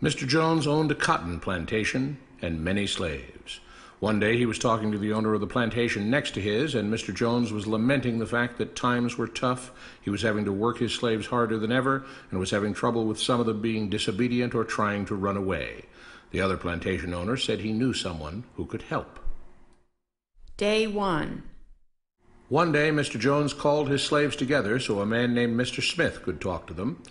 Mr. Jones owned a cotton plantation and many slaves. One day he was talking to the owner of the plantation next to his, and Mr. Jones was lamenting the fact that times were tough. He was having to work his slaves harder than ever, and was having trouble with some of them being disobedient or trying to run away. The other plantation owner said he knew someone who could help. Day 1. One day Mr. Jones called his slaves together so a man named Mr. Smith could talk to them.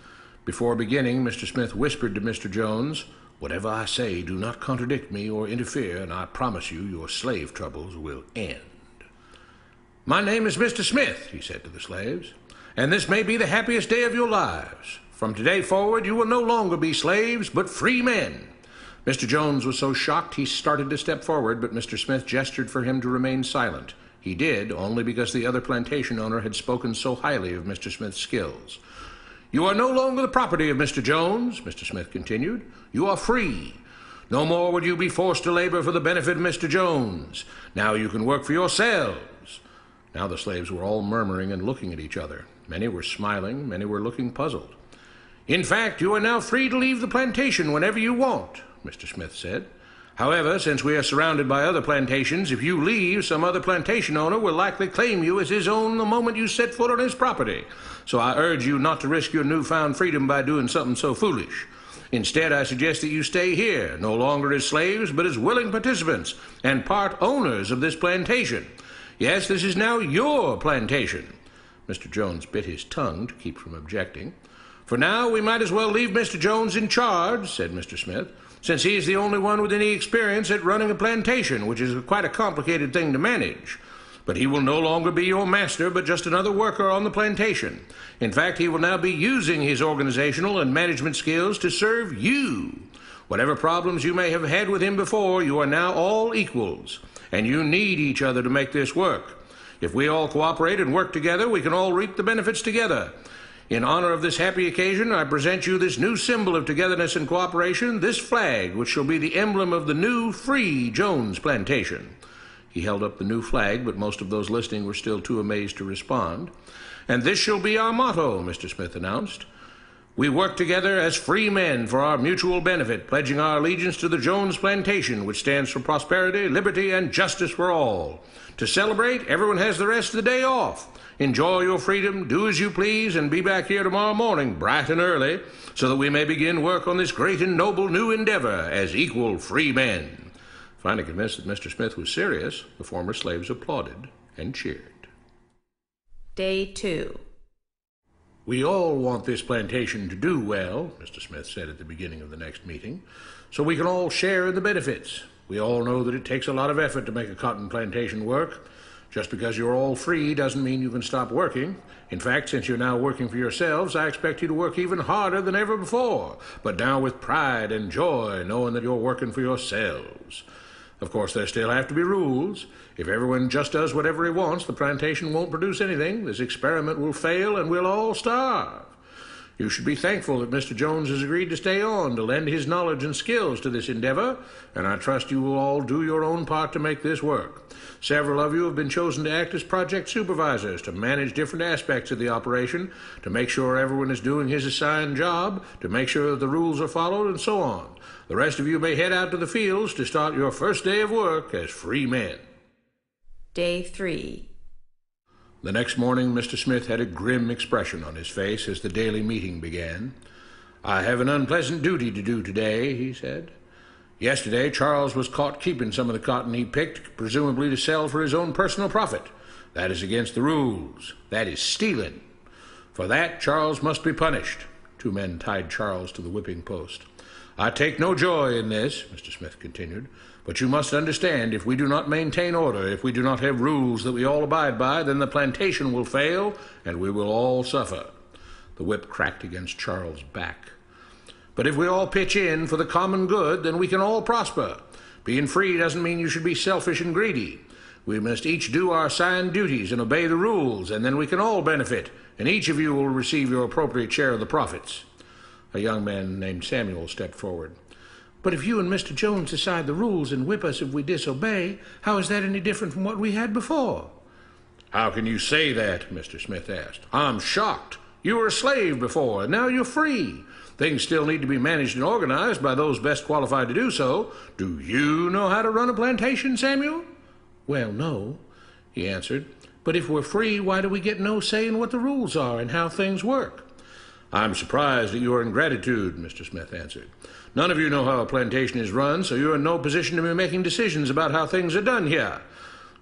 Before beginning, Mr. Smith whispered to Mr. Jones, "Whatever I say, do not contradict me or interfere, and I promise you your slave troubles will end." "My name is Mr. Smith," he said to the slaves, "and this may be the happiest day of your lives. From today forward you will no longer be slaves, but free men." Mr. Jones was so shocked he started to step forward, but Mr. Smith gestured for him to remain silent. He did, only because the other plantation owner had spoken so highly of Mr. Smith's skills. "You are no longer the property of Mr. Jones," Mr. Smith continued. "You are free. No more would you be forced to labor for the benefit of Mr. Jones. Now you can work for yourselves." Now the slaves were all murmuring and looking at each other. Many were smiling, many were looking puzzled. "In fact, you are now free to leave the plantation whenever you want," Mr. Smith said. "However, since we are surrounded by other plantations, if you leave, some other plantation owner will likely claim you as his own the moment you set foot on his property. So I urge you not to risk your newfound freedom by doing something so foolish. Instead, I suggest that you stay here, no longer as slaves, but as willing participants and part owners of this plantation. Yes, this is now your plantation." Mr. Jones bit his tongue to keep from objecting. "For now, we might as well leave Mr. Jones in charge," said Mr. Smith, "since he is the only one with any experience at running a plantation, which is quite a complicated thing to manage. But he will no longer be your master, but just another worker on the plantation. In fact, he will now be using his organizational and management skills to serve you. Whatever problems you may have had with him before, you are now all equals, and you need each other to make this work. If we all cooperate and work together, we can all reap the benefits together. In honor of this happy occasion, I present you this new symbol of togetherness and cooperation, this flag, which shall be the emblem of the new, free Jones Plantation." He held up the new flag, but most of those listening were still too amazed to respond. "And this shall be our motto," Mr. Smith announced. "We work together as free men for our mutual benefit, pledging our allegiance to the Jones Plantation, which stands for prosperity, liberty, and justice for all. To celebrate, everyone has the rest of the day off. Enjoy your freedom, do as you please, and be back here tomorrow morning, bright and early, so that we may begin work on this great and noble new endeavor as equal free men." Finally convinced that Mr. Smith was serious, the former slaves applauded and cheered. Day 2. "We all want this plantation to do well," Mr. Smith said at the beginning of the next meeting, "so we can all share in the benefits. We all know that it takes a lot of effort to make a cotton plantation work. Just because you're all free doesn't mean you can stop working. In fact, since you're now working for yourselves, I expect you to work even harder than ever before, but now with pride and joy, knowing that you're working for yourselves. Of course, there still have to be rules. If everyone just does whatever he wants, the plantation won't produce anything. This experiment will fail, and we'll all starve. You should be thankful that Mr. Jones has agreed to stay on to lend his knowledge and skills to this endeavor, and I trust you will all do your own part to make this work. Several of you have been chosen to act as project supervisors to manage different aspects of the operation, to make sure everyone is doing his assigned job, to make sure that the rules are followed, and so on. The rest of you may head out to the fields to start your first day of work as free men." Day 3. The next morning, Mr. Smith had a grim expression on his face as the daily meeting began. "I have an unpleasant duty to do today," he said. "Yesterday, Charles was caught keeping some of the cotton he picked, presumably to sell for his own personal profit. That is against the rules. That is stealing. For that, Charles must be punished." 2 men tied Charles to the whipping post. "I take no joy in this," Mr. Smith continued, "but you must understand, if we do not maintain order, if we do not have rules that we all abide by, then the plantation will fail, and we will all suffer." The whip cracked against Charles' back. "But if we all pitch in for the common good, then we can all prosper. Being free doesn't mean you should be selfish and greedy. We must each do our assigned duties and obey the rules, and then we can all benefit, and each of you will receive your appropriate share of the profits." A young man named Samuel stepped forward. "But if you and Mr. Jones decide the rules and whip us if we disobey, how is that any different from what we had before?" "How can you say that?" Mr. Smith asked. "I'm shocked. You were a slave before, and now you're free. Things still need to be managed and organized by those best qualified to do so. Do you know how to run a plantation, Samuel?" "Well, no," he answered. "But if we're free, why do we get no say in what the rules are and how things work?" "I'm surprised at your ingratitude," Mr. Smith answered. "None of you know how a plantation is run, so you're in no position to be making decisions about how things are done here.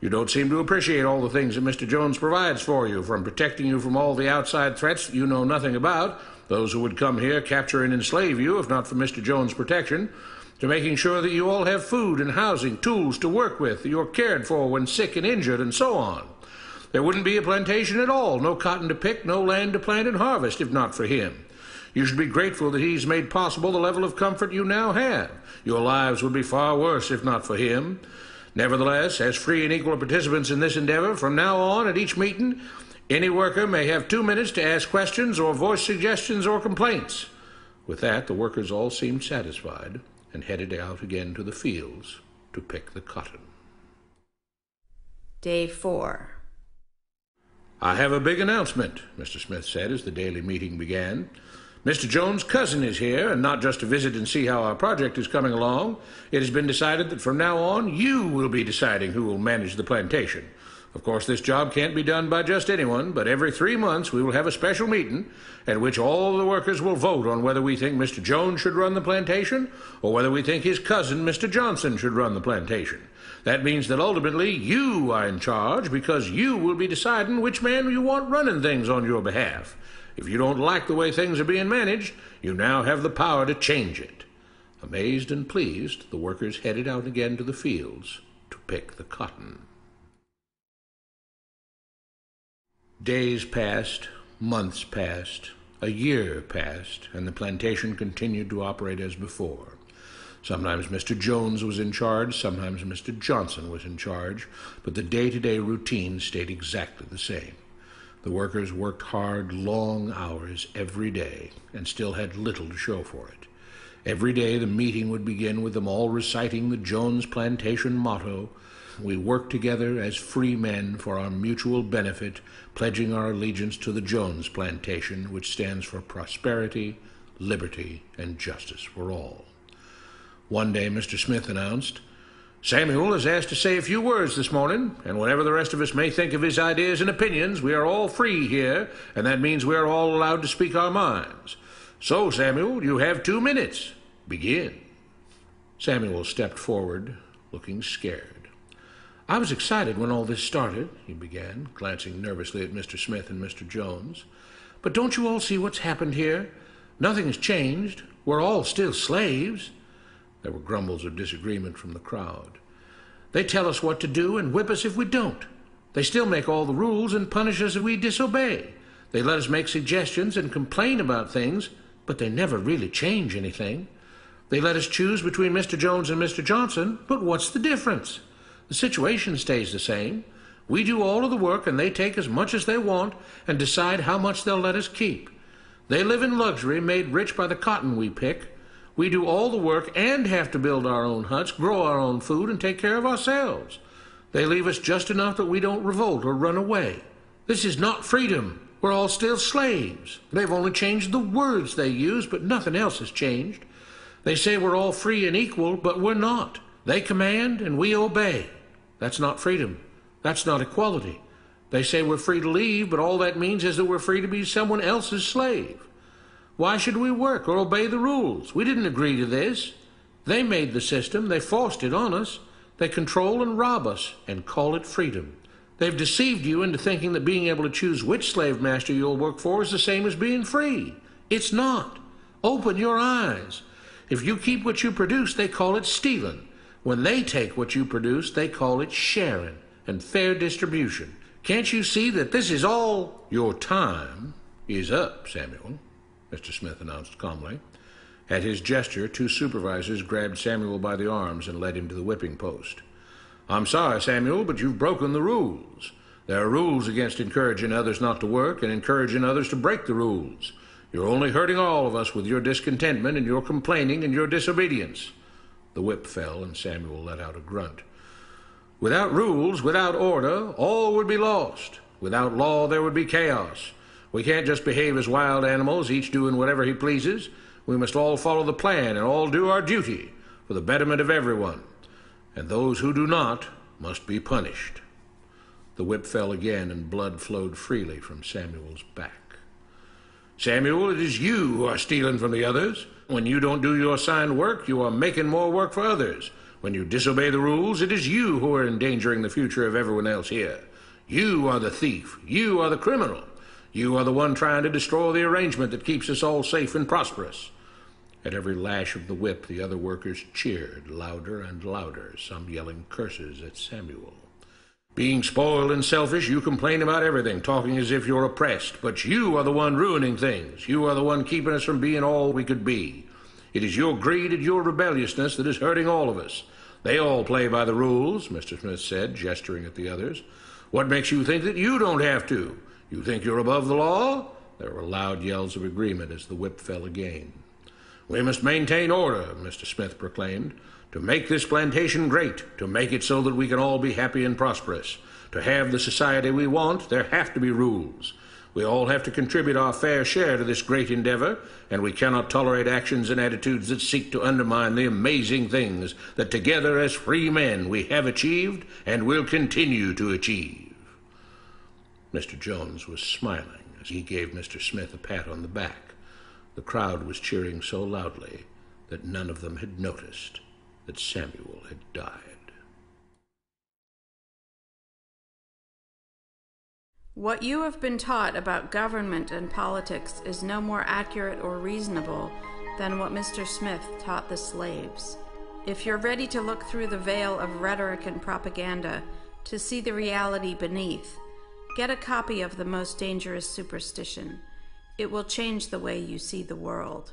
You don't seem to appreciate all the things that Mr. Jones provides for you, from protecting you from all the outside threats that you know nothing about, those who would come here, capture and enslave you if not for Mr. Jones' protection, to making sure that you all have food and housing, tools to work with, that you're cared for when sick and injured, and so on. There wouldn't be a plantation at all, no cotton to pick, no land to plant and harvest, if not for him. You should be grateful that he's made possible the level of comfort you now have. Your lives would be far worse if not for him. Nevertheless, as free and equal participants in this endeavor, from now on at each meeting, any worker may have 2 minutes to ask questions or voice suggestions or complaints." With that, the workers all seemed satisfied and headed out again to the fields to pick the cotton. Day 4. "I have a big announcement," Mr. Smith said as the daily meeting began. "Mr. Jones' cousin is here, and not just to visit and see how our project is coming along. It has been decided that from now on you will be deciding who will manage the plantation. Of course, this job can't be done by just anyone, but every 3 months we will have a special meeting at which all the workers will vote on whether we think Mr. Jones should run the plantation or whether we think his cousin, Mr. Johnson, should run the plantation. That means that ultimately you are in charge because you will be deciding which man you want running things on your behalf. If you don't like the way things are being managed, you now have the power to change it." Amazed and pleased, the workers headed out again to the fields to pick the cotton. Days passed, months passed, a year passed, and the plantation continued to operate as before. Sometimes Mr. Jones was in charge, sometimes Mr. Johnson was in charge, but the day-to-day routine stayed exactly the same. The workers worked hard, long hours every day, and still had little to show for it. Every day the meeting would begin with them all reciting the Jones Plantation motto, "We work together as free men for our mutual benefit, pledging our allegiance to the Jones Plantation, which stands for prosperity, liberty, and justice for all." One day Mr. Smith announced, "Samuel is asked to say a few words this morning, and whatever the rest of us may think of his ideas and opinions, we are all free here, and that means we are all allowed to speak our minds. So, Samuel, you have 2 minutes. Begin." Samuel stepped forward, looking scared. "I was excited when all this started," he began, glancing nervously at Mr. Smith and Mr. Jones. "But don't you all see what's happened here? Nothing has changed. We're all still slaves." There were grumbles of disagreement from the crowd. "They tell us what to do and whip us if we don't. They still make all the rules and punish us if we disobey. They let us make suggestions and complain about things, but they never really change anything. They let us choose between Mr. Jones and Mr. Johnson, but what's the difference? The situation stays the same. We do all of the work and they take as much as they want and decide how much they'll let us keep. They live in luxury, made rich by the cotton we pick. We do all the work and have to build our own huts, grow our own food, and take care of ourselves. They leave us just enough that we don't revolt or run away. This is not freedom. We're all still slaves. They've only changed the words they use, but nothing else has changed. They say we're all free and equal, but we're not. They command and we obey. That's not freedom. That's not equality. They say we're free to leave, but all that means is that we're free to be someone else's slave. Why should we work or obey the rules? We didn't agree to this. They made the system. They forced it on us. They control and rob us and call it freedom. They've deceived you into thinking that being able to choose which slave master you'll work for is the same as being free. It's not. Open your eyes. If you keep what you produce, they call it stealing. When they take what you produce, they call it sharing and fair distribution. Can't you see that this is all? Your time is up, Samuel, Mr. Smith announced calmly. At his gesture, 2 supervisors grabbed Samuel by the arms and led him to the whipping post. I'm sorry, Samuel, but you've broken the rules. There are rules against encouraging others not to work and encouraging others to break the rules. You're only hurting all of us with your discontentment and your complaining and your disobedience. The whip fell, and Samuel let out a grunt. Without rules, without order, all would be lost. Without law, there would be chaos. We can't just behave as wild animals, each doing whatever he pleases. We must all follow the plan and all do our duty for the betterment of everyone, and those who do not must be punished. The whip fell again, and blood flowed freely from Samuel's back. Samuel, it is you who are stealing from the others. When you don't do your assigned work, you are making more work for others. When you disobey the rules, it is you who are endangering the future of everyone else here. You are the thief. You are the criminal. You are the one trying to destroy the arrangement that keeps us all safe and prosperous. At every lash of the whip, the other workers cheered louder and louder, some yelling curses at Samuel. Being spoiled and selfish, you complain about everything, talking as if you're oppressed. But you are the one ruining things. You are the one keeping us from being all we could be. It is your greed and your rebelliousness that is hurting all of us. They all play by the rules, Mr. Smith said, gesturing at the others. What makes you think that you don't have to? You think you're above the law? There were loud yells of agreement as the whip fell again. We must maintain order, Mr. Smith proclaimed, to make this plantation great, to make it so that we can all be happy and prosperous. To have the society we want, there have to be rules. We all have to contribute our fair share to this great endeavor, and we cannot tolerate actions and attitudes that seek to undermine the amazing things that together as free men we have achieved and will continue to achieve. Mr. Jones was smiling as he gave Mr. Smith a pat on the back. The crowd was cheering so loudly that none of them had noticed that Samuel had died. What you have been taught about government and politics is no more accurate or reasonable than what Mr. Smith taught the slaves. If you're ready to look through the veil of rhetoric and propaganda to see the reality beneath, get a copy of The Most Dangerous Superstition. It will change the way you see the world.